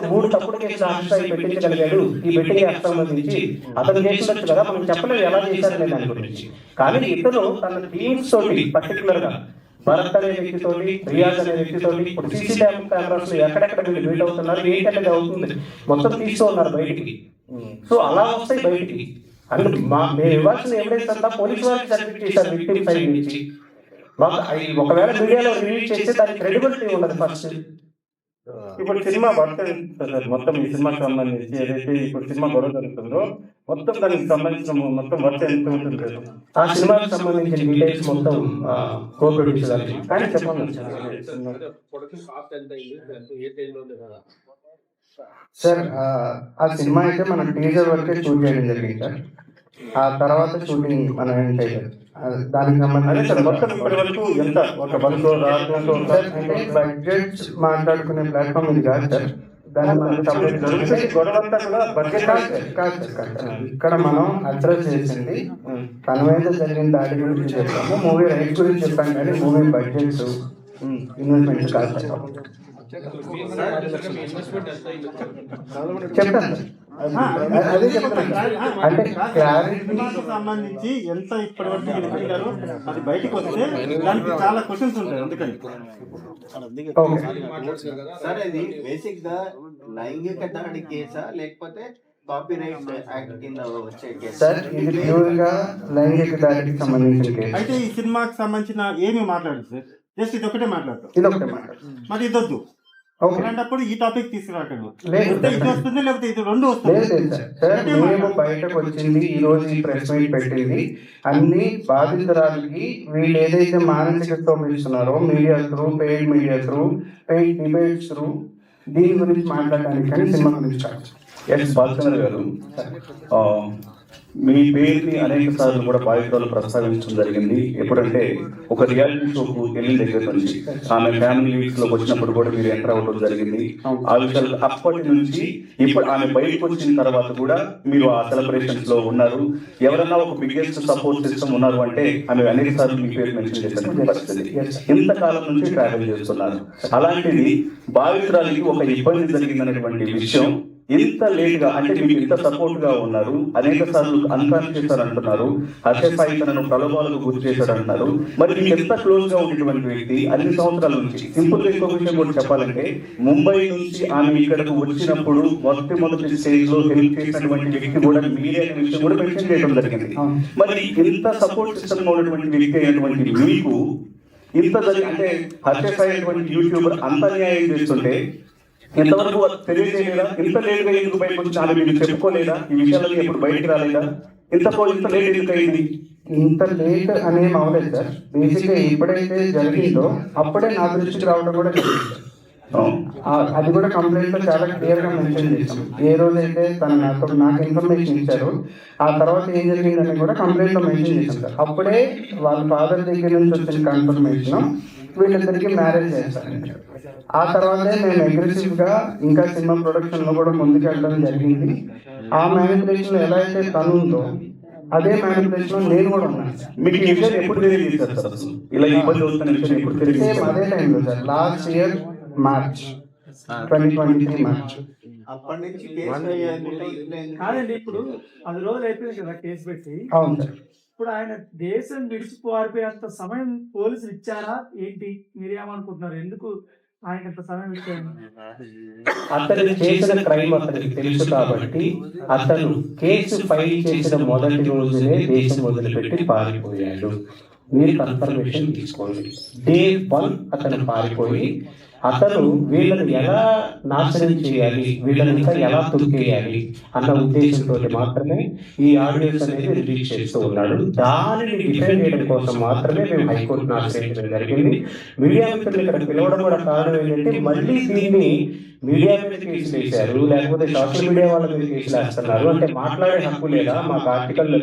3 తప్పుడు కేసులు ఆఫీసర్ పెట్టించగలిగాడు ఈ బెట్టింగ్ యాక్ట్ సంబంధించి, అతను చేసినట్టు కదా మనం చెప్పలేదు ఎలా చేశారనే దాని గురించి. కానీ ఇతను తన టీమ్స్ తోటి పర్టికులర్ గా భరత్ అనే వ్యక్తితోటి, రియాజ్ అనే వ్యక్తితోటి, ఇప్పుడు సీసీటీవీ కెమెరాస్ ఎక్కడెక్కడ వీళ్ళు మీట్ అవుతున్నారు, ఏంటనేది అవుతుంది మొత్తం తీస్తూ ఉన్నారు బయటికి. సో అలా వస్తాయి బయటికి. అంటే మేము ఇవ్వాల్సిన ఎవిడెన్స్ అంతా పోలీసు వారికి సబ్మిట్ చేశారు విక్టిమ్ సైడ్ నుంచి. ఒకవేళ మీడియాలో రిలీజ్ చేస్తే దానికి క్రెడిబిలిటీ ఉండదు ఫస్ట్. ఇప్పుడు సినిమా మొత్తం ఈ సినిమాకి సంబంధించి ఏదైతే ఇప్పుడు సినిమా గొడవ జరుగుతుందో మొత్తం దానికి సంబంధించిన మొత్తం వర్క్ ఎంత ఉంటుంది, ఆ సినిమాకి సంబంధించిన డీటెయిల్స్ మొత్తం కో-ప్రొడ్యూసర్ కానీ చెప్పండి సార్. ఆ సినిమా అయితే మనం టీజర్ వరకే షూట్ చేయడం జరిగింది సార్. ఆ తర్వాత షూటింగ్ మనం ఏం చేయలేదు. దానికి సంబంధించి మొత్తం ఇప్పటి వరకు ఎంత ఒక బడ్జెట్ మాట్లాడుకునే ప్లాట్ఫామ్ ఇది కాదు సార్. ఇక్కడ మనం అడ్రస్ చేసింది తన మీద జరిగిన దాడి గురించి చెప్పాము, మూవీ రైట్ గురించి చెప్పాం, కానీ మూవీ బడ్జెట్స్ ఇన్వెస్ట్మెంట్స్ కాదు చెప్తాను. అదే చెప్తాను అంటే క్లారిటీకి సంబంధించి ఎంత ఇప్పటి వరకు అది బయటకు వస్తే దానికి చాలా క్వశ్చన్స్ ఉంటాయి. అందుకని సార్ ఇది బేసిక్ గా లైంగిక దాడి కేసా లేకపోతే కాపీరైట్ యాక్ట్ కింద వచ్చే కేసు? సార్ ఇది ప్యూర్ గా లైంగిక దాడికి సంబంధించిన కేసు. అయితే ఈ సినిమాకి సంబంధించిన ఏమి మాట్లాడదు సార్, జస్ట్ ఇది ఒకటే మాట్లాడతాం. ఇదొకటే మాట్లాడు, మరి ఇదొద్దు. అలాంటప్పుడు ఈ టాపిక్ తీసుకురాకండి. ఇది వస్తుంది లేకపోతే ఇది రెండు వస్తుంది. మేము బయటకు వచ్చింది ఈ రోజు ఈ ప్రెస్ మీట్ పెట్టింది అన్ని బాధితురాలకి వీళ్ళు ఏదైతే మానసిక స్తోమిస్తున్నారో media through, paid media through, paid debates through దీని గురించి మాట్లాడడానికి కానీ సినిమా గురించి కాదు. ఎస్ బాలచంద్ర గారు, మీ పేరుని అనేక సార్లు కూడా బాధితులు ప్రస్తావించడం జరిగింది. ఎప్పుడంటే ఒక రియాలిటీ షోకు వెళ్ళిన దగ్గర నుంచి ఆమె ఫ్యామిలీ వీక్స్ లోకి వచ్చినప్పుడు కూడా మీరు ఎంటర్ అవ్వడం జరిగింది. ఆ విషయాలు అప్పటి నుంచి ఇప్పుడు ఆమె బయటకు వచ్చిన తర్వాత కూడా మీరు ఆ సెలబ్రేషన్స్ లో ఉన్నారు. ఎవరన్నా ఒక బిగ్గెస్ట్ సపోర్ట్ సిస్టమ్ ఉన్నారు అంటే ఆమె అనేక సార్లు మీ పేరు మెన్షన్ చేసిన పరిస్థితి. ఇంతకాలం నుంచి ట్రావెల్ చేస్తున్నారు. అలాంటిది బాధితురాలికి ఒక ఇబ్బంది జరిగిందనేటువంటి విషయం ఇంత లేట్ గా, అంటే మీకు ఇంత సపోర్ట్ గా ఉన్నారు, అనేక సార్లు అన్కాన్షియస్ అని అంటున్నారు, హర్షసాయి తనను ప్రలోభాలకు గురి చేశాడు అంటున్నారు. మరి మీకు ఎంత క్లోజ్ గా ఉన్నటువంటి వ్యక్తి అన్ని సంవత్సరాల నుంచి. సింపుల్ గా ఇంకో విషయం కూడా చెప్పాలంటే ముంబై నుంచి ఆమె ఇక్కడకు వచ్చినప్పుడు మొదటి స్టేజ్ లో హెల్ప్ చేసినటువంటి వ్యక్తి కూడా మీడియా విషయం కూడా మెన్షన్ చేయడం జరిగింది. మరి ఇంత సపోర్ట్ సిస్టమ్ ఉన్నటువంటి వ్యక్తి అయినటువంటి మీకు ఇంత అంటే హర్షసాయి అయినటువంటి యూట్యూబర్ అంత న్యాయం చేస్తుంటే ఎంతవరకు తెలియజేయలేదా? ఇంత లేట్గా ఎందుకు బయటకు వచ్చి ఆమె మీరు చెప్పుకోలేదా? ఈ విషయాలన్నీ ఎప్పుడు బయటకు రాలేదా? ఇంత లేట్ ఎందుకు అయింది? ఇంత లేట్ అనేం అవ్వలేదు సార్. బేసిక్ గా ఎప్పుడైతే జరిగిందో అప్పుడే నా దృష్టికి రావడం కూడా జరిగింది. అది కూడా కంప్లైంట్ లో చాలా క్లియర్ గా మెన్షన్ చేశాం. ఏ రోజైతే తను నాకు ఇన్ఫర్మేషన్ ఇచ్చారు ఆ తర్వాత ఏం జరిగిందని కూడా కంప్లైంట్ లో మెన్షన్ చేశాం సార్. అప్పుడే వాళ్ళ ఫాదర్ దగ్గర నుంచి వచ్చిన కన్ఫర్మేషన్ వీళ్ళిద్దరికి మ్యారేజ్ చేస్తారండి. ఆ తర్వాతే మేము అగ్రెసివ్ గా ఇంకా సినిమా ప్రొడక్షన్ లో కూడా ముందుకెళ్ళడం జరిగింది. ఆ మ్యానిపులేషన్ లో ఎలా అయితే తను ఉందో అదే మ్యానిపులేషన్ లో నేను కూడా ఉన్నాను. సేమ్ అదే టైంలో sir, last year March 2023 March. కాదండి, ఇప్పుడు 10 రోజులు అయిపోయింది కదా కేసు పెట్టి. అవును సార్. ఇప్పుడు ఆయన దేశం విడిచిపోయిపోయేంత సమయం పోలీసులు ఇచ్చారా ఏంటి? మీరేమనుకుంటున్నారు? ఎందుకు ఆయన ఎంత సమయం ఇచ్చారు? అతను చేసిన క్రైమ్ అతనికి తెలుసు కాబట్టి అతను కేసు ఫైల్ చేసిన మొదటి రోజునే దేశం వదిలిపెట్టి పారిపోయాడు. మీరు కన్ఫర్మేషన్ తీసుకోండి. డే 1 అతను పారిపోయి అతను వీళ్ళని ఎలా నాశనం చేయాలి, వీళ్ళని ఇంకా ఎలా తొక్కేయాలి అన్న ఉద్దేశంతో మాత్రమే ఈ ఆడియోస్ అనేది రిలీజ్ చేస్తూ ఉన్నాడు. దానిని డిఫెండ్ చేయడం కోసం మాత్రమే మేము హైకోర్టును ఆశ్రయించడం జరిగింది. మీడియా మిత్రులు ఇక్కడ పిలవడం కూడా కారణం ఏంటంటే మళ్ళీ దీన్ని మీడియా మీద కేసులు వేశారు, లేకపోతే సోషల్ మీడియా వాళ్ళ మీద కేసులు వేస్తున్నారు అంటే మాట్లాడే హక్కు లేదా మాకు ఆర్టికల్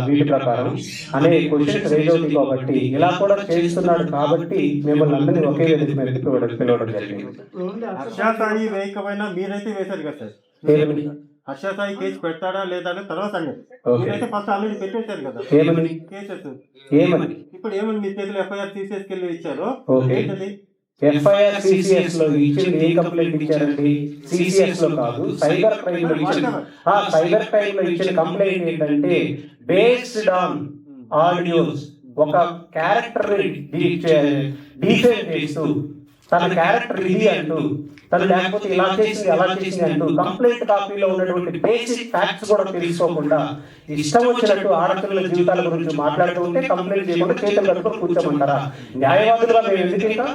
వీటి ప్రకారం అనే క్వశ్చన్స్ రేజ్ అవుతుంది. కాబట్టి ఇలా కూడా చేస్తున్నాడు కాబట్టి మిమ్మల్ని అందరినీ ఒకే వేదిక మీద పిలవడం జరిగింది. హర్షసాయి వేయకపోయినా మీరైతే వేశారు కదా సార్. హర్షసాయి కేసు పెడతాడా లేదా అని తర్వాత మీరైతే ఫస్ట్ ఆల్రెడీ పెట్టేశారు కదా కేసెస్. ఏమని ఇప్పుడు ఏమని మీ చేతిలో ఎఫ్ఐఆర్ తీసేసుకెళ్ళి ఇచ్చారు. ఎఫ్ఐఆర్ సిసిఎస్ లో ఇచ్చింది ఏ కంప్లైంట్ ఇచ్చారండి? సిసిఎస్ లో కాదు, సైబర్ క్రైమ్ లో ఇచ్చిన సైబర్ క్రైమ్ లో ఇచ్చిన కంప్లైంట్ ఏంటంటే బేస్డ్ ఆన్ ఆడియోస్ ఒక క్యారెక్టర్ డిఫేమ్ చేస్తూ తన క్యారెక్టర్ ఇది అంటూ తను లేకపోతే ఇలా చేసింది అలా చేసింది అంటూ కంప్లైంట్ కాపీలో ఉన్నటువంటి బేసిక్ ఫ్యాక్ట్స్ కూడా తెలుసుకోకుండా ఇష్టం వచ్చినట్టు ఆడపిల్లల జీవితాల గురించి మాట్లాడుతూ ఉంటే కంప్లైంట్ చేయకుండా చేతులు కట్టుకొని కూర్చోమంటారా? న్యాయవాదులుగా మేము ఎందుకు ఇంకా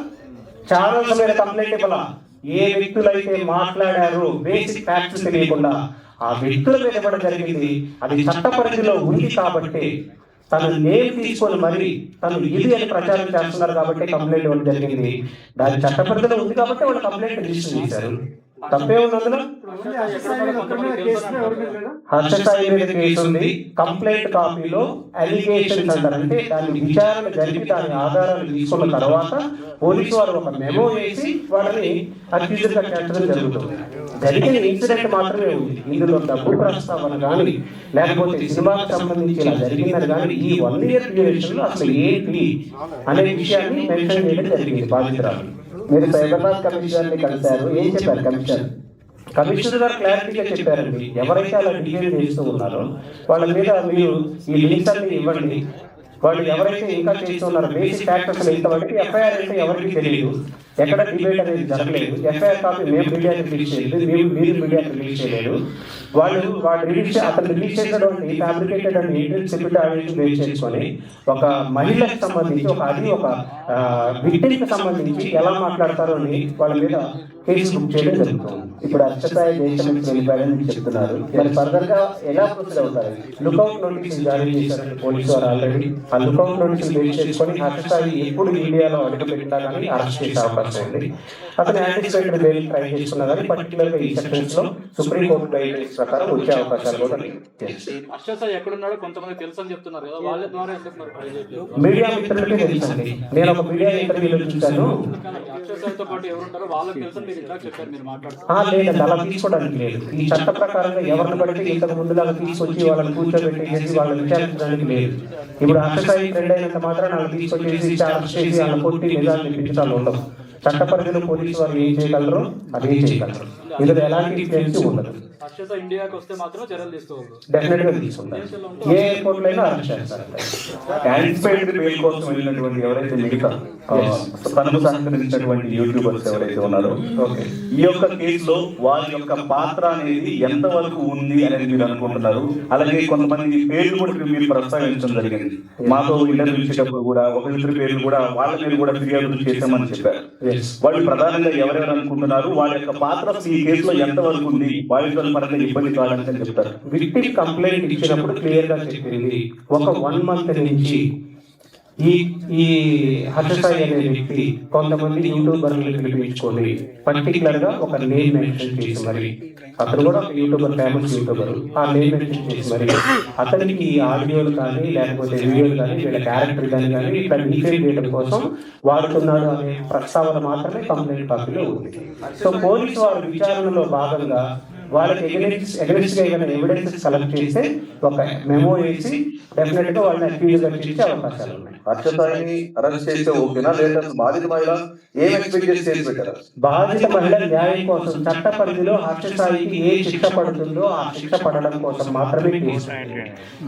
చాలా సమయ కంప్లైంట్ ఇవ్వాల. ఏ వ్యక్తులైతే మాట్లాడారో బేసిక్ ఫ్యాక్ట్స్ తెలియకుండా ఆ వ్యక్తుల మీద ఇవ్వడం జరిగింది. అది చట్ట పరిధిలో ఉంది కాబట్టి తను నేమ్ తీసుకొని మరి తను ఇది అని ప్రచారం చేస్తున్నారు కాబట్టి కంప్లైంట్ ఇవ్వడం జరిగింది. దాని చట్ట పరిధిలో ఉంది కాబట్టి వాళ్ళు కంప్లైంట్ రిజిస్టర్ చేశారు. తప్పే ఉంది అందులో. హర్షసాయి మీద కేసు ఉంది. కంప్లైంట్ కాపీలో అలిగేషన్స్ అంటారు, అంటే దాని విచారణ జరిపి దాని ఆధారాలు తీసుకున్న తర్వాత పోలీసు వారు ఒక మెమో వేసి వాళ్ళని అక్యూజ్డ్ గా చేర్చడం జరుగుతుంది. జరిగిన ఇన్సిడెంట్ మాత్రమే ఉంది. ఇందులో డబ్బు ప్రస్తావన కానీ లేకపోతే సినిమాకు సంబంధించి ఇలా జరిగిందని కానీ ఈ 1 year డ్యూరేషన్ లో అసలు ఏంటి అనే విషయాన్ని మెన్షన్ చేయడం జరిగింది బాధితురాలు. మీరు సైబరాబాద్ కమిషనర్ ని కలిశారు, ఏం చెప్పారు కమిషనర్? కమిషనర్ గారు క్లారిటీగా చెప్పారండి, ఎవరైతే అలా డిఫేమ్ చేస్తూ ఉన్నారో వాళ్ళ మీద మీరు ఈ లింక్స్ అన్ని ఇవ్వండి. వాళ్ళు ఎవరైతే ఇంకా చేస్తున్నారో బేసిక్ ఫ్యాక్టర్స్ ఇంతవరకు ఎఫ్ఐఆర్ అయితే ఎవరికి తెలియదు, ఎక్కడ డిబేట్ అనేది జరగలేదు. ఎఫ్ఐఆర్ కాపీ మేము మీడియాకి రిలీజ్ చేయలేదు, మీరు మీడియాకి రిలీజ్ చేయలేదు. వాళ్ళు రిలీజ్ చేసినటువంటి fabricated and intensive audition base చేసుకొని ఒక మహిళకి సంబంధించి ఒక విక్టిమ్కి సంబంధించి ఎలా మాట్లాడతారో అని వాళ్ళ మీద కేసు బుక్ చేయడం జరుగుతుంది. ఇప్పుడు హర్షసాయి దేశం నుంచి వెళ్ళిపోయారని చెప్తున్నారు, మరి ఫర్దర్ గా ఎలా ప్రొసీడ్ అవుతారు? లుకౌట్ నోటీస్ జారీ చేశారండి పోలీసు వారు ఆల్రెడీ. ఆ లుకౌట్ నోటీస్ బేస్ చేసుకొని హర్షసాయి ఎప్పుడు ఇండియాలో అడుగుపెట్టినా కానీ అరెస్ట్ చేసే అవకాశం ఉంది. అతను యాంటిసిపేటరీ బెయిల్ ట్రై చేస్తున్నా కానీ పర్టికులర్ గా ఈ సెక్షన్స్ లో సుప్రీంకోర్టు గైడ్లైన్స్ ప్రకారం వచ్చే అవకాశాలు కూడా లేవు. ఎక్కడున్నాడో కొంతమంది తెలుసు అని చెప్తున్నారు కదా, వాళ్ళ ద్వారా మీడియా మిత్రులకే తెలుసండి. నేను ఒక మీడియా ఇంటర్వ్యూలో చూశాను. అక్షయసాయితో పాటు ఎవరుంటారో వాళ్ళకి తెలుసు మీరు ఇందాక చెప్పారు, మీరు మాట్లాడుతున్నారు. లేదు, అలా తీసుకోవడానికి లేదు. ఈ చట్ట ప్రకారంగా ఎవరిని పడితే ఇంతకు ముందులాగా తీసుకొచ్చి వాళ్ళని కూర్చోబెట్టేసి వాళ్ళని విచారించడానికి లేదు. ఇప్పుడు హర్షసాయి ఫ్రెండ్ అయినంత మాత్రం వాళ్ళు తీసుకొచ్చేసి అరెస్ట్ చేసి వాళ్ళని కొట్టి నిజాలు తెప్పించాలి ఉండదు. చట్ట పరిధిలో పోలీసు వారు ఏం చేయగలరు అదే చేయగలరు. ఇందులో ఎలాంటి ఇన్ఫ్లుయెన్స్ ఉండదు. ఇండియాకి వస్తే మాత్రం చర్యలు తీసుకోవాలి, డెఫినెట్ గా తీసుకుంటారు. ఏ ఎయిర్పోర్ట్ లో అయినా అరెస్ట్ చేస్తారంట. యాంటిసిపేటరీ బెయిల్ కోసం వెళ్ళినటువంటి ఎవరైతే మిగతా తనకు సహకరించినటువంటి యూట్యూబర్స్ ఎవరైతే ఉన్నారో ఈ యొక్క కేసులో వారి యొక్క పాత్ర అనేది ఎంత వరకు ఉంది అనేది మీరు అనుకుంటున్నారు? అలాగే కొంతమంది పేర్లు కూడా మీరు ప్రస్తావించడం జరిగింది. మాతో ఇంటర్వ్యూ ఇచ్చేటప్పుడు కూడా ఒకరిద్దరు పేర్లు కూడా వాళ్ళ మీద కూడా ఫిర్యాదులు చేశామని చెప్పారు. వాళ్ళు ప్రధానంగా ఎవరెవరు అనుకుంటున్నారు? వాళ్ళ యొక్క పాత్ర ఈ కేసులో ఎంత వరకు ఉంది? వాళ్ళ పరంగా ఇబ్బంది కావాలని చెప్తారు. విక్టిమ్ కంప్లైంట్ ఇచ్చినప్పుడు క్లియర్ గా చెప్పింది ఒక 1 month నుంచి ఈ హర్షసాయి అనే వ్యక్తి కొంతమంది యూట్యూబర్లు పిలిపించుకొని పర్టికులర్ గా ఒక నేమ్ మెన్షన్ చేసి మరి అతను కూడా ఒక యూట్యూబర్, ఫేమస్ యూట్యూబర్, ఆ నేమ్ మెన్షన్ చేసి మరి అతనికి ఈ ఆడియోలు కానీ లేకపోతే వీడియోలు కానీ వీళ్ళ క్యారెక్టర్ కానీ ఇట్లా డిఫేమ్ చేయడం కోసం వాడుతున్నాడు అనే ప్రస్తావన మాత్రమే కంప్లైంట్ కాపీలో ఉంది. సో పోలీసు వారి విచారణలో భాగంగా వాళ్ళకి ఎగరెస్ట్ గా ఏమైనా ఎవిడెన్స్ కలెక్ట్ చేస్తే ఒక మెమో వేసి డెఫినెట్ గా వాళ్ళని అక్యూజ్ గా చేసే అవకాశాలు ఉన్నాయి. హర్షసాయిని అరెస్ట్ చేస్తే ఓకేనా, లేదా బాధిత మహిళ ఏం ఎక్స్పెక్ట్ చేసి పెట్టారు? బాధిత మహిళ న్యాయం కోసం చట్ట పరిధిలో హర్షసాయికి ఏ శిక్ష పడుతుందో ఆ శిక్ష పడడం కోసం మాత్రమే కేసు.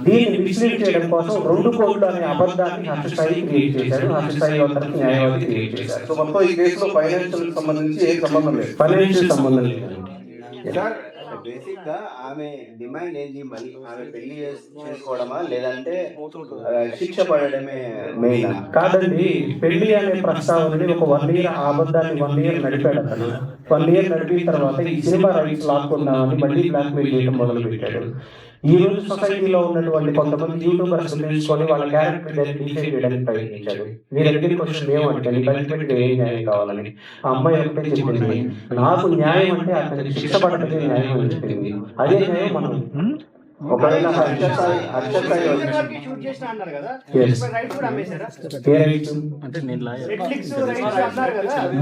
దీన్ని మిస్లీడ్ చేయడం కోసం 2 కోట్లు అనే అబద్ధాన్ని హర్షసాయి క్రియేట్ చేశారు. హర్షసాయి అందరికి న్యాయవాది క్రియేట్ చేశారు. సో మొత్తం ఈ కేసులో ఫైనాన్షియల్ సంబంధించి ఏ సంబంధం లేదు, ఫైనాన్షియల్ సంబంధం లేదండి. బేసిక్ గా ఆమె డిమాండ్ ఏంటి? మళ్ళీ ఆమె పెళ్లి చేసుకోవడమా లేదంటే శిక్ష పడడమే మెయిన్? కాదండి, పెళ్లి అనే ప్రస్తావనని ఒక 1 year అబద్ధాన్ని 1 year నడిపాడు అతను. 1 year నడిపిన తర్వాత ఈ సినిమా రైట్స్ లాక్కుందామని మళ్ళీ బ్లాక్మెయిల్ చేయడం మొదలు పెట్టాడు. ఈ రోజు సొసైటీలో ఉన్నటువంటి కొంతమంది యూట్యూబర్స్ తెలుసుకొని వాళ్ళ క్యారెక్టర్ డిఫైన్ చేయడానికి ప్రయత్నించాడు. మీ దగ్గర క్వశ్చన్ ఏమంటే బయటపెట్టి ఏ న్యాయం కావాలని ఆ అమ్మాయి ఒకటే చెప్పింది, నాకు న్యాయం అంటే అతనికి శిక్ష పడటమే న్యాయం అని చెప్పింది. అదే న్యాయం మనం ఒకవేళ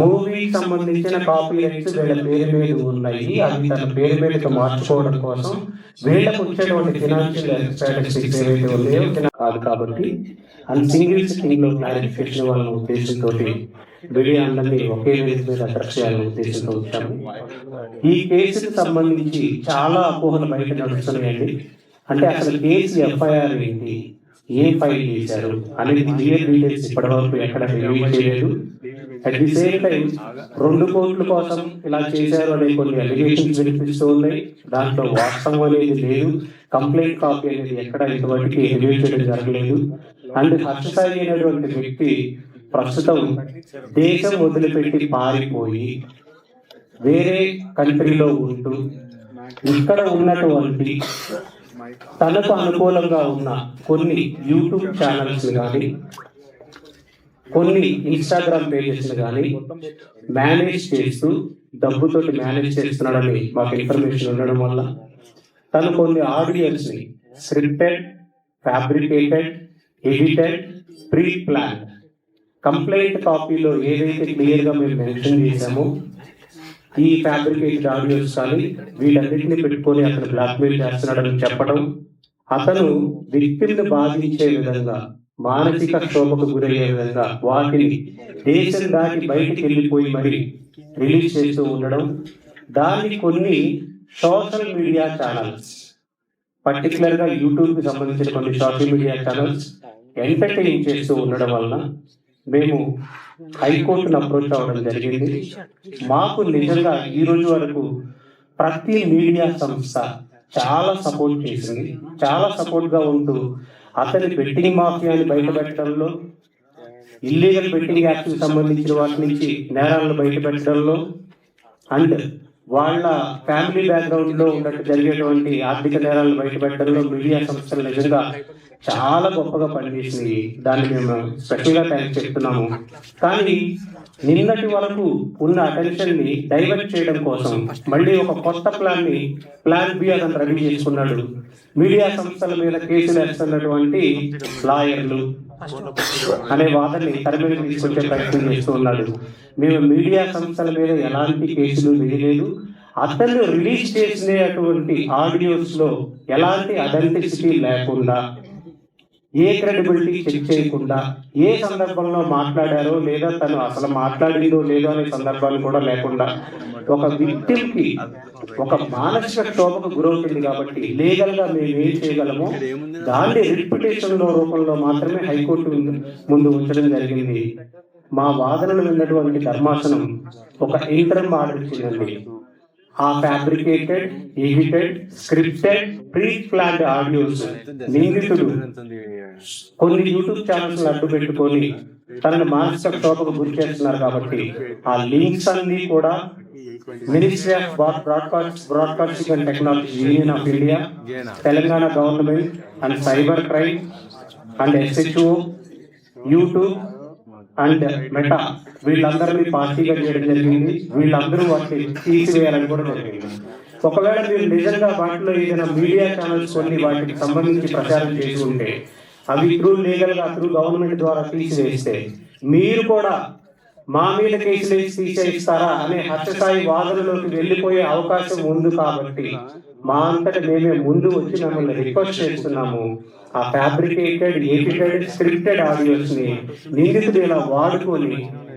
మూవీ సంబంధించిన కాపీ రైట్స్ వీళ్ళ పేరు మీద ఉన్నాయి. అవి తన పేరు మీద మార్చుకోవడం కోసం వీళ్ళకు వచ్చేటువంటి ఫినాన్షియల్ స్టాటిస్టిక్స్ ఏవైతే ఉన్నాయో కాదు. కాబట్టి అండ్ సింగిల్ సిట్టింగ్ లో క్లారిఫికేషన్ వాళ్ళ ఉద్దేశంతో మీడియా అందరినీ ఒకే వేదిక మీద అట్రాక్ట్ చేయాలనే ఉద్దేశంతో వచ్చాము. ఈ కేసుకి సంబంధించి చాలా అపోహలు బయట నడుస్తున్నాయండి. అంటే అసలు కేసు ఎఫ్ఐఆర్ ఏంటి, ఏం ఫైల్ చేశారు అనేది క్లియర్ డీటెయిల్స్ ఇప్పటివరకు ఎక్కడ రివీల్ చేయలేదు. అట్ ది సేమ్ టైం 2 కోట్ల కోసం ఇలా చేశారు అనే కొన్ని అలిగేషన్స్ వినిపిస్తూ ఉన్నాయి. దాంట్లో వాస్తవం అనేది లేదు. కంప్లైంట్ కాపీ అనేది ఎక్కడ ఇంతవరకు రివ్యూ చేయడం జరగలేదు. అండ్ హర్షసాయి అనేటువంటి వ్యక్తి ప్రస్తుతం దేశం వదిలిపెట్టి పారిపోయి వేరే కంట్రీలో ఉంటూ ఇక్కడ ఉన్నటువంటి తనకు అనుకూలంగా ఉన్న కొన్ని యూట్యూబ్ ఛానల్స్ కానీ కొన్ని ఇన్స్టాగ్రామ్ పేజెస్ కానీ మేనేజ్ చేస్తూ డబ్బుతోటి మేనేజ్ చేస్తున్నాడని మాకు ఇన్ఫర్మేషన్ ఉండడం వల్ల తను కొన్ని ఆడియన్స్ ని scripted, fabricated, edited, pre plan complaint కాపీలో ఏదైతే క్లియర్ గా మేము మెన్షన్ చేశామో ఈ ఫ్యాబ్రికేటెడ్ ఆడియోస్ కానీ వీటన్నిటిని పెట్టుకొని అతను బ్లాక్మెయిల్ చేస్తున్నాడని చెప్పడం, అతను వ్యక్తిని బాధించే విధంగా మానసిక క్షోభకు గురయ్యే విధంగా వాటిని దేశం దాటి బయటికి వెళ్ళిపోయి మరి రిలీజ్ చేస్తూ ఉండడం, దాన్ని కొన్ని సోషల్ మీడియా ఛానల్స్ పర్టికులర్ గా యూట్యూబ్ కి సంబంధించిన కొన్ని సోషల్ మీడియా ఛానల్స్ ఎంటర్టైన్ చేస్తూ ఉండడం వలన మేము హైకోర్టును అప్రోచ్ అవ్వడం జరిగింది. మాకు నిజంగా ఈ రోజు వరకు ప్రతి మీడియా సంస్థ చాలా సపోర్ట్ చేసింది. చాలా సపోర్ట్ గా ఉంటూ అతని బెట్టింగ్ మాఫియాని బయటపెట్టడంలో, ఇల్లీగల్ బెట్టింగ్ యాక్ట్ కి సంబంధించిన వాటి నుంచి నేరాలను బయటపెట్టడంలో అండ్ వాళ్ళ ఫ్యామిలీ బ్యాక్గ్రౌండ్ లో ఉన్నట్టు జరిగేటువంటి ఆర్థిక నేరాలను బయటపెట్టడంలో మీడియా సంస్థలు నిజంగా చాలా గొప్పగా పనిచేసింది. దాన్ని మేము స్పెషల్ గా థ్యాంక్స్ చెప్తున్నాము. కానీ నిన్నటి వరకు ఉన్న అటెన్షన్ ని డైవర్ట్ చేయడం కోసం మళ్ళీ ఒక కొత్త ప్లాన్ బి అతను రెడీ చేసుకున్నాడు. మీడియా సంస్థల మీద కేసులు వేస్తున్నటువంటి లాయర్లు అనే వాదనని తెరమీద తీసుకొచ్చే ప్రయత్నం చేస్తూ ఉన్నాడు. మేము మీడియా సంస్థల మీద ఎలాంటి కేసులు వేయలేదు. అతను రిలీజ్ చేసినటువంటి ఆడియోస్ లో ఎలాంటి అథెంటిసిటీ లేకుండా, ఏ క్రెడిబిలిటీ చెక్ చేయకుండా, ఏ సందర్భంలో మాట్లాడారో లేదా తను అసలు మాట్లాడిందో లేదో అనే సందర్భాలు కూడా లేకుండా ఒక విక్టిమ్ కి ఒక మానసిక క్షోభకు గురవుతుంది. కాబట్టి లీగల్ గా మేము ఏం చేయగలమో దాన్ని రిప్యుటేషన్ రూపంలో మాత్రమే హైకోర్టు ముందు ఉంచడం జరిగింది. మా వాదనలు విన్నటువంటి ధర్మాసనం ఒక ఇంటర్మ్ ఆర్డర్ ఇచ్చిందండి. ఆ fabricated, edited, scripted, pre planned audios నిందితుడు కొన్ని యూట్యూబ్ ఛానల్స్ అడ్డు పెట్టుకొని తనను మానసిక క్షోభకు గురి చేస్తున్నారు. కాబట్టి ఆ లింక్స్ అన్ని కూడా ministry of broadcasting and technology, union of India, Telangana government and cyber crime and SHO, YouTube and meta వీళ్ళందరినీ పార్టీగా చేయడం జరిగింది. వీళ్ళందరూ వాటిని తీసివేయాలని కూడా జరిగింది. ఒకవేళ మీరు నిజంగా వాటిలో ఏదైనా మీడియా ఛానల్స్ కొన్ని వాటికి సంబంధించి ప్రచారం చేసి ఉంటే అవి త్రూ లీగల్ గా త్రూ గవర్నమెంట్ ద్వారా తీసివేస్తే మీరు కూడా మా మీద కేసులు తీసేస్తారా అనే హర్షసాయి వాదనలోకి వెళ్ళిపోయే అవకాశం ఉంది. కాబట్టి మా అంతటా మేమే ముందు వచ్చి మిమ్మల్ని రిక్వెస్ట్ చేస్తున్నాము. ఆ ఫ్యాబ్రికేటెడ్, ఎడిటెడ్, స్క్రిప్టెడ్ ఆడియోస్ ని నిందితుడు ఇలా వాడుకొని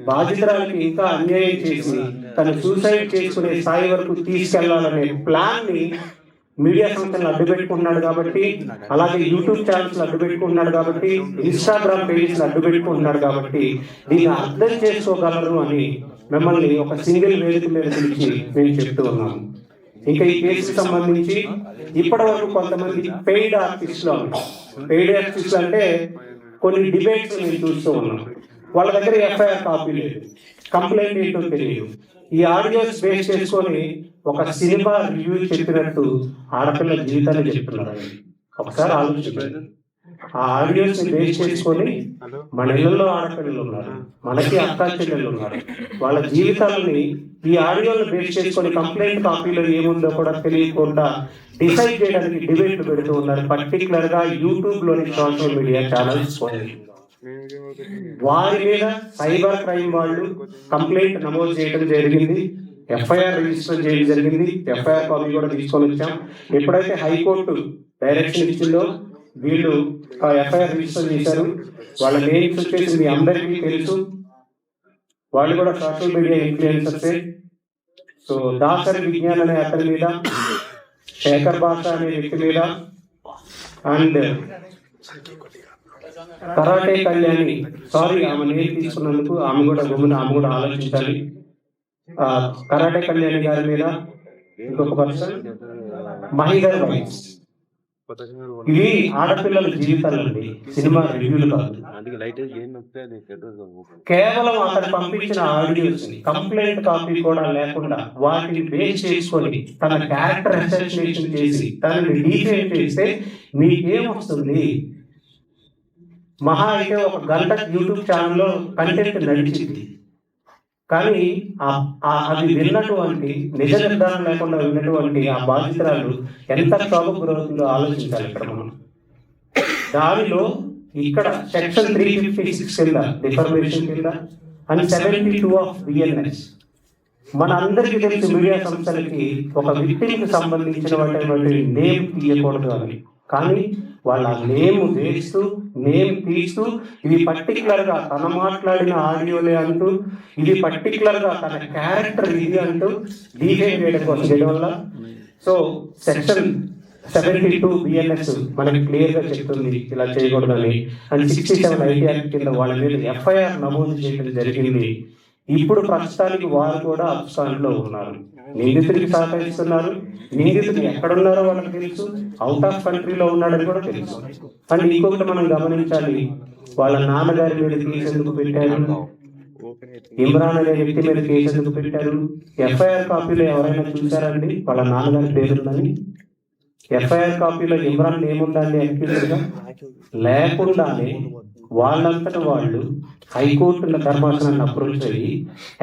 బాధితురాలకి ఇంకా అన్యాయం చేసి తను సూసైడ్ చేసుకునే స్థాయి వరకు తీసుకెళ్లాలనే ప్లాన్ ని మీడియా సంస్థలను అడ్డు పెట్టుకుంటున్నాడు. కాబట్టి అలాగే యూట్యూబ్ ఛానల్స్ అడ్డు పెట్టుకుంటున్నాడు. కాబట్టి ఇన్స్టాగ్రామ్ పేజెస్ అడ్డు పెట్టుకుంటున్నాడు. కాబట్టి దీన్ని అర్థం చేసుకోగలరు అని మిమ్మల్ని ఒక సింగిల్ వేదిక మీద పిలిచి మేము చెప్తూ ఉన్నాము. ఇంకా ఈ కేసుకు సంబంధించి ఇప్పటి వరకు కొంతమంది పెయిడ్ ఆర్టిస్టులు అంటే కొన్ని డిబేట్స్ మేము చూస్తూ ఉన్నాం. వాళ్ళ దగ్గర FIR కాపీ లేదు, కంప్లైంట్ ఏంటో తెలియదు. ఈ ఆడియోస్ బేస్ చేసుకొని ఒక సినిమా రివ్యూ చెప్పినట్టు ఆడపిల్ల జీవితాన్ని చెప్తున్నారు. ఒకసారి ఆలోచించండి. ఆ ఆడియోస్ ని బేస్ చేసుకొని మన ఇళ్లలో ఆడపిల్లలు ఉన్నారు, మనకి అక్కా చెల్లెళ్ళు ఉన్నారు. వాళ్ళ జీవితాలని ఈ ఆడియోలను బేస్ చేసుకొని కంప్లైంట్ కాపీలో ఏముందో కూడా తెలియకుండా డిసైడ్ చేయడానికి డిబేట్లు పెడుతూ ఉన్నారు. పర్టికులర్ గా యూట్యూబ్ లోని సోషల్ మీడియా ఛానల్స్ వారి మీద సైబర్ క్రైమ్ వాళ్ళు కంప్లైంట్ నమోదు చేయడం జరిగింది. FIR రిజిస్టర్ చేయడం జరిగింది. FIR కాపీ కూడా తీసుకొని వచ్చాం. ఎప్పుడైతే హైకోర్టు డైరెక్షన్ ఇచ్చిందో వీళ్ళు FIR రిజిస్టర్ చేశారు. వాళ్ళ నేమ్స్ వచ్చేసి మీ అందరికీ తెలుసు. వాళ్ళు కూడా సోషల్ మీడియా ఇన్ఫ్లుయెన్సర్సే. సో దాసరి విజ్ఞాన్ అనే అతని మీద, శేఖర్ భాష అనే వ్యక్తి మీద, అండ్ కరాటే కళ్యాణి, సారీ ఆమె నేను తీసుకున్నందుకు ఆమె కూడా ఆలోచించాలి. కరాటే కళ్యాణి గారి మీద ఇంకొక పర్సన్ మహిళర్ వైన్స్. ఇవి ఆడపిల్లల జీవితాలండి, సినిమా రివ్యూలు కాదు. కేవలం అతను పంపించిన ఆడియోస్ కంప్లైంట్ కాపీ కూడా లేకుండా వాటిని బేస్ చేసుకొని తన క్యారెక్టర్ అసోసియేషన్ చేసి తనని డిఫేమ్ చేస్తే మీకేం వస్తుంది? మహా అయితే ఒక గంట యూట్యూబ్ ఛానల్లో కంటెంట్ నడిచింది, కానీ అది విన్నటువంటి నిజ నిర్ధారణ లేకుండా విన్నటువంటి ఆ బాధితురాలు ఎంత క్షోభకు గురవుతుందో ఆలోచించాలి ఇక్కడ మనం. దానిలో ఇక్కడ సెక్షన్ 356 కింద డిఫర్మేషన్ కింద అండ్ 72 ఆఫ్ బిఎన్ఎస్ మన అందరికీ తెలిసి మీడియా సంస్థలకి ఒక విక్టిమ్కి సంబంధించినటువంటి నేమ్ తీయకూడదు అని, కానీ వాళ్ళ నేమ్ వేస్తూ నేమ్ తీస్తూ ఇది పర్టికులర్ గా తన మాట్లాడిన ఆడియోలే అంటూ, ఇది పర్టికులర్ గా తన క్యారెక్టర్ ఇది అంటూ డిఫేమ్ చేయడం కోసం చేయడం వల్ల. సో సెక్షన్ 72 బిఎన్ఎస్ మనకి క్లియర్ గా చెప్తుంది ఇలా చేయకూడదని. అండ్ 67 ఐటీఆర్ కింద వాళ్ళ మీద ఎఫ్ఐఆర్ నమోదు చేయడం జరిగింది. ఇప్పుడు ప్రస్తుతానికి వారు కూడా అబ్స్కాండ్లో ఉన్నారు, నిందితుడికి సహకరిస్తున్నారు. నిందితుడు ఎక్కడున్నారో వాళ్ళకి తెలుసు, అవుట్ ఆఫ్ కంట్రీలో ఉన్నాడని కూడా తెలుసు. అండ్ ఇంకొకటి మనం గమనించాలి, వాళ్ళ నాన్నగారి మీద కేసు ఎందుకు పెట్టారు, ఇమ్రాన్ అనే వ్యక్తి మీద కేసు ఎందుకు పెట్టారు? ఎఫ్ఐఆర్ కాపీలో ఎవరైనా చూసారండి వాళ్ళ నాన్నగారి పేరుందని? ఎఫ్ఐఆర్ కాపీలో ఇమ్రాన్ ఏముందండి అక్యూజ్డ్గా? లేకుండానే వాళ్ళంతటా వాళ్ళు హైకోర్టు ధర్మాసనాన్ని అప్రోచ్ అయ్యి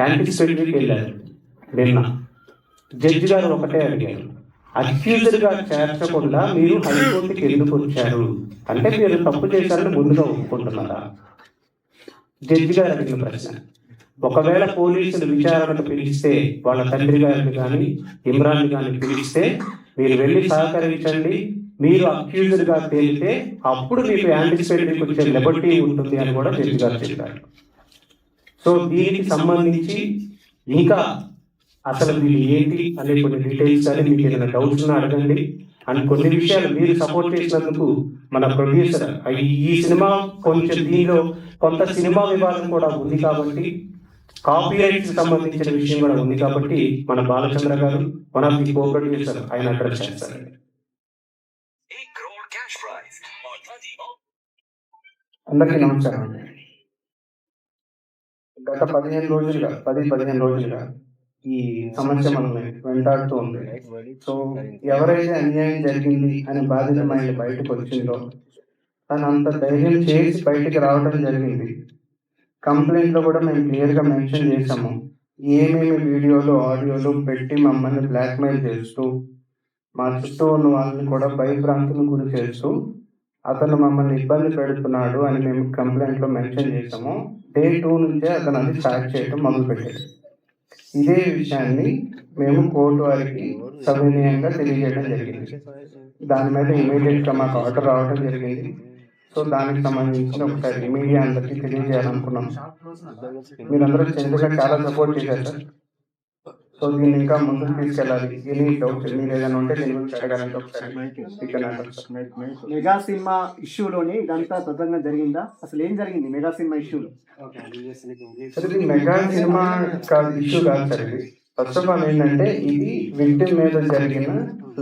యాంటిసిపేటరీకి వెళ్ళారు. నిన్న జడ్జి గారు ఒకటే అడిగారు, అక్యూజ్డ్ గా చేర్చకుండా మీరు హైకోర్టుకి ఎందుకు వచ్చారు అంటే మీరు తప్పు చేశారని ముందుగా ఒప్పుకుంటున్నారా? జడ్జి గారు అడిగిన ప్రశ్న. ఒకవేళ పోలీసులు విచారణకు పిలిస్తే వాళ్ళ తండ్రి గారిని కానీ ఇమ్రాన్ కానీ పిలిస్తే మీరు వెళ్ళి సహకరించండి, మీరు అక్యూజ్డ్ గా తేలితే అప్పుడు మీకు యాంటిసిపేటరీకి వచ్చే లిబర్టీ ఉంటుంది అని కూడా జడ్జి గారు చెప్పారు. సో దీనికి సంబంధించి ఇంకా అసలు మీరు ఏంటి అనే కొన్ని డీటెయిల్స్ కానీ మీకు ఏదైనా డౌట్స్ ఉన్నా అడగండి. అండ్ కొన్ని విషయాలు మీరు సపోర్ట్ చేసినందుకు మన ప్రొడ్యూసర్ ఈ సినిమా కొంచెం దీనిలో కొంత సినిమా విభాగం కూడా ఉంది కాబట్టి కాపీరైట్స్ సంబంధించిన విషయం కూడా ఉంది కాబట్టి మన బాలచంద్ర గారు మన కో ప్రొడ్యూసర్ ఆయన అడ్రస్ చేస్తారండి. అందరికీ నమస్కారం అండి. గత 15 రోజులుగా ఈ సమస్య మనల్ని వెంటాడుతూ ఉంది. సో ఎవరైతే అన్యాయం జరిగింది అని బాధితమైన బయటకు వచ్చిందో తను అంత ధైర్యం చేసి బయటికి రావడం జరిగింది. కంప్లైంట్ లో కూడా మేము క్లియర్ గా మెన్షన్ చేసాము, ఏమేమి వీడియోలు ఆడియోలు పెట్టి మమ్మల్ని బ్లాక్మెయిల్ చేస్తూ మా చుట్టూ ఉన్న వాళ్ళని కూడా భయభ్రాంతులకు గురి చేస్తూ అతను మమ్మల్ని ఇబ్బంది పెడుతున్నాడు అని మేము కంప్లైంట్ లో మెన్షన్ చేసాము. Day 2 నుంచే అతను అది స్టార్ట్ చేయడం మొదలు పెట్టాడు. ఇదే విషయాన్ని మేము కోర్టు వారికి సవినయంగా తెలియజేయడం జరిగింది. దాని మీద ఇమీడియట్ గా మాకు ఆర్డర్ రావడం జరిగింది. సో దానికి సంబంధించిన ఒకసారి మీడియా అందరికీ తెలియజేయాలనుకున్నాం. మీరందరూ చంద్రగా చాలా సపోర్ట్ చేశారు సార్. సో దీన్ని ఇంకా ముందుకు తీసుకెళ్ళాలి. ఎనీ డౌట్స్ మీరు ఏదైనా ఉంటే దీని గురించి అడగాలంటే ఒకసారి మెగా సినిమా ఇష్యూలోని ఇదంతా తొందరగా జరిగిందా? అసలు ఏం జరిగింది మెగా సినిమా ఇష్యూలో? సార్ ఇది మెగా సినిమా ఇష్యూ కాదు సార్. ఇది ఫస్ట్ ఆఫ్ ఆల్ ఏంటంటే ఇది విక్టిమ్ మీద జరిగిన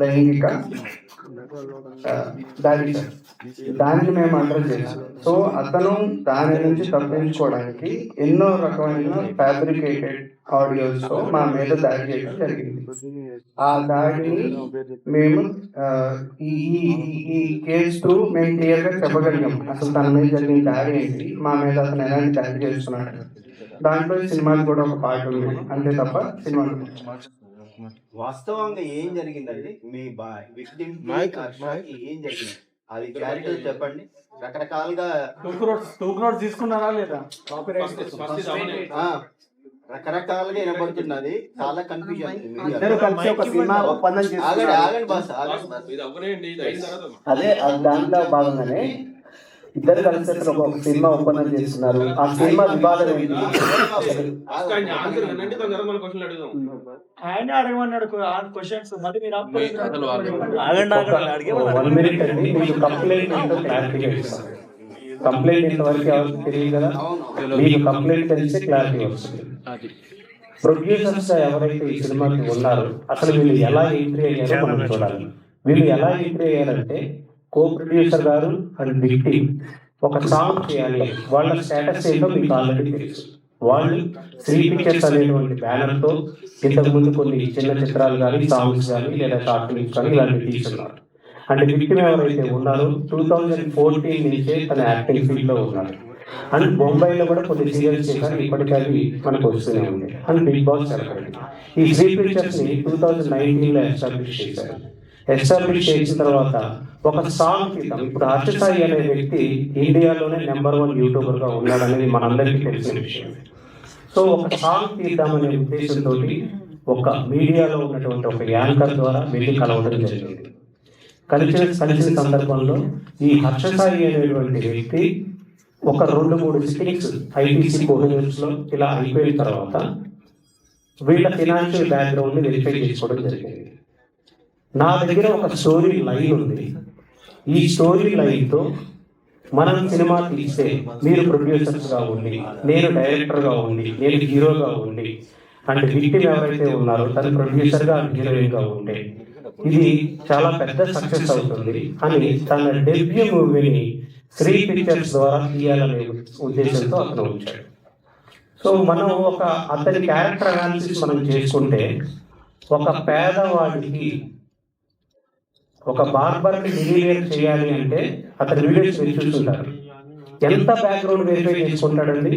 లైంగిక దాడి సార్. దాన్ని మేము అడ్రస్ చేసాం. సో అతను దాని నుంచి తప్పించుకోవడానికి ఎన్నో రకమైన ఫ్యాబ్రికేటెడ్ ఆడియోస్ తో మా మీద దాడి చేయడం జరిగింది. ఆ దాడిని మేము ఈ కేసు త్రూ మేము క్లియర్ గా చెప్పగలిగాం అసలు తన మీద జరిగిన దాడి ఏంటి, మా మీద అతను ఎలాంటి దాడి చేస్తున్నాడు. దాంట్లో సినిమాకి కూడా ఒక పార్ట్ ఉంది, అంతే తప్ప సినిమా వాస్తవంగా ఏం జరిగిందండి? మీ విక్టిమ్ ఏం జరిగింది అది క్లారిటీ చెప్పండి. రకరకాలుగా తీసుకున్నారా లేదా? రకరకాలుగా వినపడుతున్నది, చాలా కన్ఫ్యూజన్. అదే దాంట్లో భాగంగానే ఇద్దరు కలిసి అసలు ఒక సినిమా ఒప్పందం చేస్తున్నారు. ఆ సినిమా వివాదం ఏంటి? ఆయన అడగమన్నాడు క్వశ్చన్స్ మరి మీరు వన్ మినిట్ అండి, మీకు కంప్లైంట్ ఏంటో క్లారిటీగా ఇస్తాను. కంప్లైంట్ ఇంతవరకు ఎవరికి తెలియదు కదా, మీకు కంప్లైంట్ తెలిస్తే క్లారిటీ వస్తుంది. ప్రొడ్యూసర్స్ ఎవరైతే ఈ సినిమాకి ఉన్నారో అసలు వీళ్ళు ఎలా ఎంట్రీ అయ్యారో మనం చూడాలి. వీళ్ళు ఎలా ఎంట్రీ అయ్యారంటే, కో ప్రొడ్యూసర్ గారు అండ్ విక్టిమ్ ఒక సాంగ్ చేయాలి, వాళ్ళ స్టేటస్ ఏంటో మీకు ఆల్రెడీ తెలుసు. వాళ్ళు శ్రీ పిక్చర్స్ అనేటువంటి బ్యానర్తో ఇంతకుముందు కొన్ని చిన్న చిత్రాలు కానీ, సాంగ్స్ కానీ, లేదా షార్ట్ ఫిల్మ్స్ కానీ ఇలాంటివి తీసుకున్నారు. అండ్ విక్టిమ్ ఎవరైతే ఉన్నారో 2014 నుంచే తన యాక్టింగ్ ఫీల్డ్ లో ఉన్నారు. అండ్ బొంబాయిలో కూడా కొన్ని సీరియల్స్ చేశారు, ఇప్పటికీ అవి మనకు వస్తూనే ఉంది. అండ్ బిగ్ బాస్ సెలబ్రిటీ ఈ శ్రీ పిక్చర్స్ ని 2019 లో ఎస్టాబ్లిష్ చేశారు. ఎస్టాబ్లిష్ చేసిన తర్వాత ఒక సాంగ్ తీద్దాం. ఇప్పుడు హర్ష సాయి అనే వ్యక్తి ఇండియాలోనే నెంబర్ 1 యూట్యూబర్ గా ఉన్నాడనేది మనందరికీ తెలిసిన విషయం. సో ఒక సాంగ్ తీద్దామనే ఉద్దేశంతో ఒక మీడియాలో ఉన్నటువంటి ఒక యాంకర్ ద్వారా వెళ్ళి కలవడం జరిగింది. కలిసిన సందర్భంలో ఈ హర్ష సాయి అనేటువంటి వ్యక్తి ఒక 2-3 సిట్టింగ్స్ ఐటీసీ కోహినూర్స్ లో ఇలా అయిపోయిన తర్వాత వీళ్ళ ఫినాన్షియల్ బ్యాక్గ్రౌండ్ ని వెరిఫై చేసుకోవడం జరిగింది. నా దగ్గర ఒక స్టోరీ లైన్ ఉంది. ఈ స్టోరీ లైన్ తో మనం సినిమా తీస్తే మీరు ప్రొడ్యూసర్స్ గా ఉండి, నేను డైరెక్టర్ గా ఉండి, నేను హీరోగా ఉండి, అంటే విక్టిమ్ ఎవరైతే ఉన్నారో తను ప్రొడ్యూసర్ గా హీరోయిన్ గా ఉంటే ఇది చాలా పెద్ద సక్సెస్ అవుతుంది అని తన డెబ్యూ మూవీని శ్రీ పిక్చర్స్ ద్వారా తీయాలనే ఉద్దేశంతో అతను ఉంచాడు. సో మనం అతని క్యారెక్టర్ అనాలిసిస్ మనం చేసుకుంటే, ఒక పేదవాడికి ఒక బార్బర్ని మిలియనేర్ చేయాలి అంటే అతని వీడియోస్ మీరు చూస్తుంటారు. ఎంత బ్యాక్గ్రౌండ్ వెరిఫై చేసుకుంటాడండి?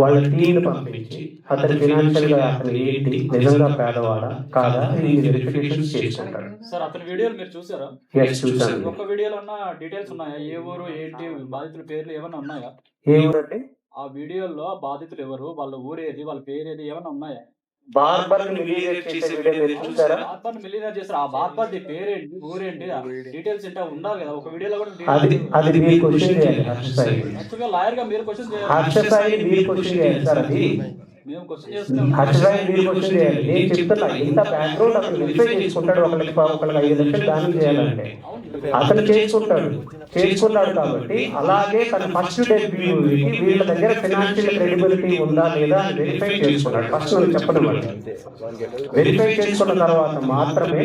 వాళ్ళ టీంని పంపించి అతని ఫినాన్షియల్ గా అతను ఏంటి, నిజంగా పేదవాడా కాదా, ఈ వెరిఫికేషన్ చేసుకుంటాడు. సార్ అతని వీడియోలు మీరు చూసారా? ఎస్, చూసాను. ఒక వీడియోలో ఉన్న డీటెయిల్స్ ఉన్నాయా? ఏ ఊరు, ఏంటి, బాధితుల పేర్లు ఏమైనా ఉన్నాయా? ఏ ఊరండి? ఆ వీడియోలో బాధితులు ఎవరు, వాళ్ళ ఊరేది, వాళ్ళ పేరేది ఏమైనా ఉన్నాయా? బార్బర్ మిలియనేర్ చేసే వీడియో మీరు చూసారా? బార్బర్ మిలియనేర్ చేస్తారు. ఆ బార్బర్ పేరేంటి, ఊరేంటి, డీటెయిల్స్ ఏంటో ఉండాలి కదా. ఒక వీడియోలో కూడా అది మీరు క్వశ్చన్ చేయాలి హర్ష సాయి. యాక్చువల్గా లాయర్ గా మీరు క్వశ్చన్ చేయాలి. హర్ష సాయి మీరు క్వశ్చన్ చేయాలి సార్. అది మేము క్వశ్చన్ చేస్తున్నాం. హర్ష సాయి మీరు క్వశ్చన్ చేయాలి. నేను చెప్తున్నా, ఇంత బ్యాక్గ్రౌండ్ అతను వెరిఫై చేసుకుంటాడు. ఒకరికి 5 లక్షలు దానం చేయాలంటే అతను చేసుకున్నాడు కాబట్టి, అలాగే తన ఫస్ట్ డెబ్యూ మూవీకి వీళ్ళ దగ్గర ఫైనాన్షియల్ క్రెడిబిలిటీ ఉందా లేదా అని వెరిఫై చేసుకున్నాడు. ఫస్ట్ మనం చెప్పడం వల్ల వెరిఫై చేసుకున్న తర్వాత మాత్రమే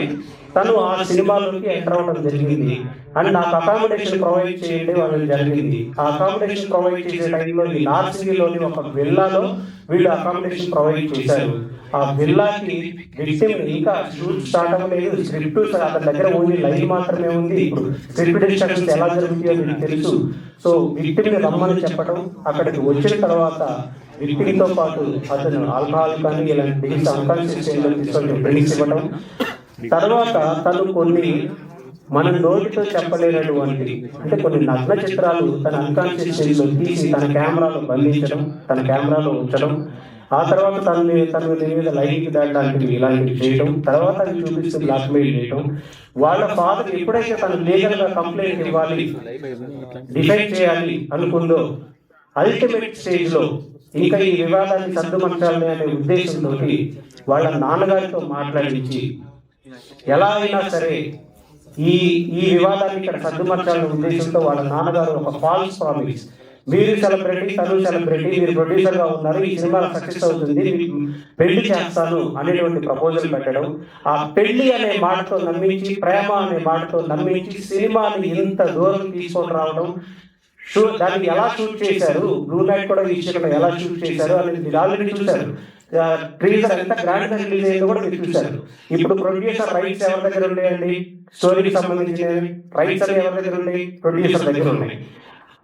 తను ఆ సినిమాలోకి ఎంటర్ అవ్వడం జరిగింది. అండ్ నాకు అకామిడేషన్ ప్రొవైడ్ చేయండి వాళ్ళకి జరిగింది. ఆ అకామిడేషన్ ప్రొవైడ్ చేసే టైంలో ఈ నార్సింగిలోని ఒక విల్లాలో వీళ్ళు అకామిడేషన్ ప్రొవైడ్ చేశారు. ఆ విల్లాకి విక్టిమ్ ఇంకా షూట్ స్టార్ట్ అవ్వలేదు. స్క్రిప్ట్ అతని దగ్గర ఓన్లీ లైన్ మాత్రమే ఉంది. ఇప్పుడు స్క్రిప్ట్ డిస్కషన్స్ ఎలా జరుగుతాయో మీకు తెలుసు. సో విక్టిమ్ ని రమ్మని చెప్పడం, అక్కడికి వచ్చిన తర్వాత విక్టిమ్ తో పాటు అతను ఆల్కహాల్ కానీ ఇలాంటి డ్రింక్స్ అన్కాన్షియస్ తీసుకొని డ్రింక్స్ ఇవ్వడం, తర్వాత తను కొన్ని మన నోటితో చెప్పలేనటువంటి అంటే కొన్ని నగ్న చిత్రాలు తన అన్కాన్షియస్ లో తీసి తన కెమెరాలో బంధించడం, తన కెమెరాలో ఉంచడం, ఆ తర్వాత తన మీద లైంగిక దాడి లాంటివి ఇలాంటివి చేయడం, తర్వాత అది చూపిస్తూ బ్లాక్మెయిల్ చేయడం. వాళ్ళ ఫాదర్ ఎప్పుడైతే తను లీగల్ గా కంప్లైంట్ ఇవ్వాలి, డిఫైడ్ చేయాలి అనుకుందో, అల్టిమేట్ స్టేజ్ లో ఇంకా ఈ వివాదాన్ని సర్దుమర్చాలి అనే ఉద్దేశంతో వాళ్ళ నాన్నగారితో మాట్లాడించి ఎలా అయినా సరే ఈ వివాదాన్ని ఇక్కడ సర్దుమర్చాలనే ఉద్దేశంతో వాళ్ళ నాన్నగారు ఒక ఫాల్స్ ప్రామిస్, మీరు సెలబ్రిటీ, తను సెలబ్రిటీ, మీరు ప్రొడ్యూసర్ గా ఉన్నారు, ఈ సినిమా సక్సెస్ అవుతుంది, పెళ్లి చేస్తాను అనేటువంటి ప్రపోజల్ పెట్టడం, ఆ పెళ్లి అనే మాటతో నమ్మించి, ప్రేమ అనే మాటతో నమ్మించి సినిమాని ఇంత దూరం తీసుకొని రావడం, దాన్ని ఎలా షూట్ చేశారు, బ్లూ నైట్ కూడా విషయంలో ఎలా షూట్ చేశారు అనేది మీరు ఆల్రెడీ చూశారు. ట్రీజర్ ఎంత గ్రాండ్ గా రిలీజ్ అయ్యిందో కూడా మీరు చూశారు. ఇప్పుడు ప్రొడ్యూసర్ రైట్స్ ఎవరి దగ్గర ఉన్నాయండి? స్టోరీకి సంబంధించిన రైట్స్ అన్ని ఎవరి దగ్గర ఉన్నాయి? ప్రొడ్యూసర్ దగ్గర ఉన్నాయి.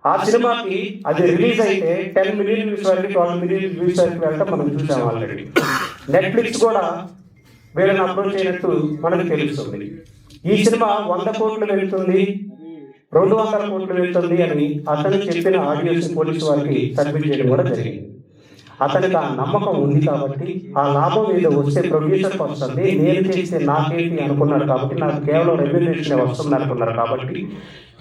ఆ సినిమాకి అది రిలీజ్ అయితే 10 మిలియన్ వ్యూస్ వరకు, 12 మిలియన్ వ్యూస్ వరకు వెళ్ళటం మనం చూసాం ఆల్రెడీ. నెట్ఫ్లిక్స్ కూడా వీళ్ళని అప్రోచ్ అయినట్టు మనకు తెలుస్తుంది. ఈ సినిమా 100 కోట్లు వెళ్తుంది, 200 కోట్లు వెళ్తుంది అని అతను చెప్పిన ఆడియోస్ పోలీసు వారికి సబ్మిట్ చేయడం కూడా జరిగింది. అతనికి ఆ నమ్మకం ఉంది కాబట్టి ఆ లాభం ఏదో వస్తే ప్రొడ్యూసర్కి వస్తుంది, నేను చేస్తే నాకేంటి అనుకున్నాడు కాబట్టి, నాకు కేవలం రెమ్యూనరేషన్ వస్తుంది అనుకున్నారు కాబట్టి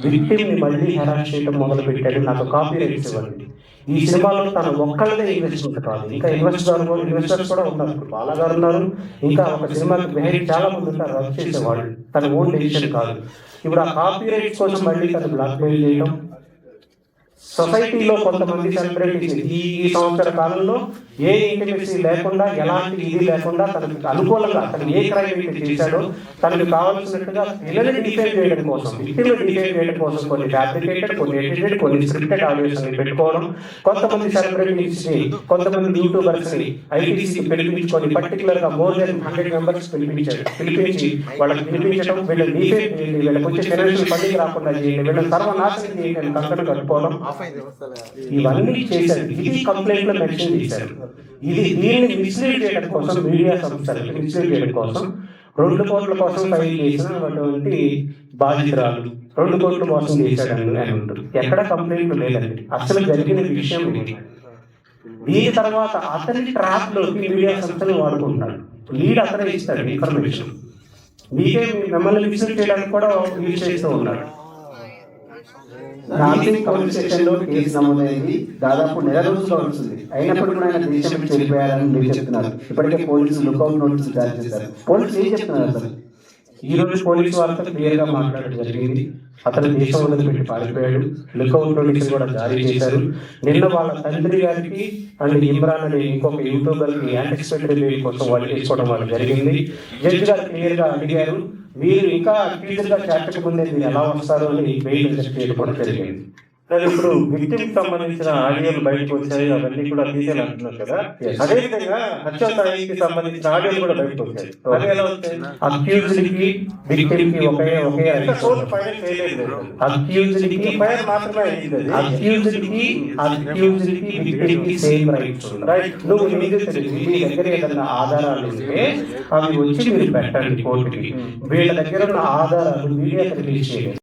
విక్టిమ్ని మళ్ళీ హెరాస్ చేయడం మొదలు పెట్టాడు. నాకు కాపీ రైట్స్ ఇవ్వండి. ఈ సినిమాలో తను ఒక్కళ్ళదే ఇన్వెస్ట్మెంట్ కాదు, ఇంకా ఇన్వెస్టర్స్ కూడా ఉన్నారు. ఇప్పుడు బాలాగారు ఉన్నారు, ఇంకా ఒక సినిమాకి బిహైండ్ చాలా మంది ఉంటారు వర్క్ చేసేవాళ్ళు. తన ఓన్ డెసిషన్ కాదు. ఇప్పుడు ఆ కాపీ రైట్స్ కోసం మళ్ళీ తను బ్లాక్మెయిల్ చేయడం, సొసైటీలో కొంతమంది సెలబ్రిటీస్ ఈ సంవత్సర కాలంలో ఏ ఇంటిమసీ లేకుండా, ఎలాంటి ఇది లేకుండా, తనకు అనుకూలంగా తను ఏ క్రైమ్ అయితే చేశాడో తనకు కావాల్సినట్టుగా పిల్లల్ని డిఫైన్ చేయడం కోసం, విక్టిమ్ని డిఫైన్ చేయడం కోసం కొన్ని ఫ్యాబ్రికేటెడ్, కొన్ని ఎడిటెడ్, కొన్ని స్క్రిప్టెడ్ ఆడియోస్ పెట్టుకోవడం, కొంతమంది సెలబ్రిటీస్ ని, కొంతమంది యూట్యూబర్స్ ని ఐటీసీకి పిలిపించుకొని పర్టికులర్ గా మోర్ దెన్ 100 మెంబర్స్ పిలిపించి వాళ్ళకి పిలిపించడం, వీళ్ళని డిఫైన్ చేయండి, వీళ్ళకి వచ్చే ఫైనాన్షియల్ ఫండింగ్ రాకుండా చేయండి, వీళ్ళని సర్వనాశనం చేయండి, కంకణం కట్టుకోవడం, ఇవన్నీ చేశారు. ఇది కంప్లైంట్ లో మెన్షన్ చేశారు. దీన్ని మిస్లీడ్ చేయడం కోసం, మీడియా సంస్థలకి మిస్లీడ్ చేయడం కోసం 2 కోట్ల కోసం ఫైల్ చేసినటువంటి బాధితురాలు 2 కోట్లు మోసం చేశాడని అని ఉంటుంది. ఎక్కడ కంప్లైంట్ లేదండి. అసలు జరిగిన విషయం ఇది. దీని తర్వాత అతని ట్రాప్ లోకి మీడియా సంస్థలు వాడుకుంటున్నారు. లీడ్ అతనే ఇస్తాడు ఇన్ఫర్మేషన్, మిమ్మల్ని మిస్లీడ్ చేయడానికి కూడా యూజ్ చేస్తూ ఉన్నాడు. నార్సింగ్ పోలీస్ స్టేషన్ లో కేసు నమోదైంది. దాదాపు 1 నెల రోజులు అవుతుంది. అయినప్పుడు కూడా ఆయన దేశం చెడిపోయారని మీరు చెప్తున్నారు. ఇప్పటికే పోలీసులు లుకౌట్ నోటీసులు జారీ చేశారు. పోలీసులు ఏం చెప్తున్నారు అసలు? ఈ రోజు పోలీసు వారితో క్లియర్ గా మాట్లాడడం జరిగింది. అతను దేశం వదిలిపెట్టి పారిపోయాడు. లుకౌట్ నోటీసులు కూడా జారీ చేశారు. నిన్న వాళ్ళ తండ్రి గారికి అండ్ ఇమ్రాన్ అనే ఇంకొక యూట్యూబర్ కి యాంటిసిపేటరీ బెయిల్ కోసం వాళ్ళు చేసుకోవడం వల్ల జరిగింది. జడ్జి గారు క్లియర్ గా అడిగారు, మీరు ఇంకా అక్యూజ్డ్ గా చేర్చకముందే మీరు ఎలా వస్తారు అని బెయిల్ రిజెక్ట్ చేయడం కూడా జరిగింది. సరే, ఇప్పుడు విక్టిమ్ సంబంధించిన ఆడియోలు బయటకు వచ్చాయి, అవన్నీ కూడా తీసేయాలి అంటున్నారు కదా. అదే విధంగా హత్య సాయికి సంబంధించిన ఆడియోలు కూడా బయటకు వచ్చాయి. అది ఎలా వచ్చాయి? అక్యూజ్డ్ కి విక్టిమ్ కి ఒకే కోర్టు ఫైనల్ చేయలేదు. అక్యూజ్డ్ కి ఫైనల్ మాత్రమే అయింది. అక్యూజ్డ్ కి విక్టిమ్ కి సేమ్ రైట్స్ ఉన్నాయి. నువ్వు నీకు తెలుసు, మీ దగ్గర ఏదైనా ఆధారాలు ఉంటే అవి వచ్చి మీరు పెట్టండి కోర్టుకి. వీళ్ళ దగ్గర ఉన్న ఆధారాలు మీడియాకి రిలీజ్ చేయండి.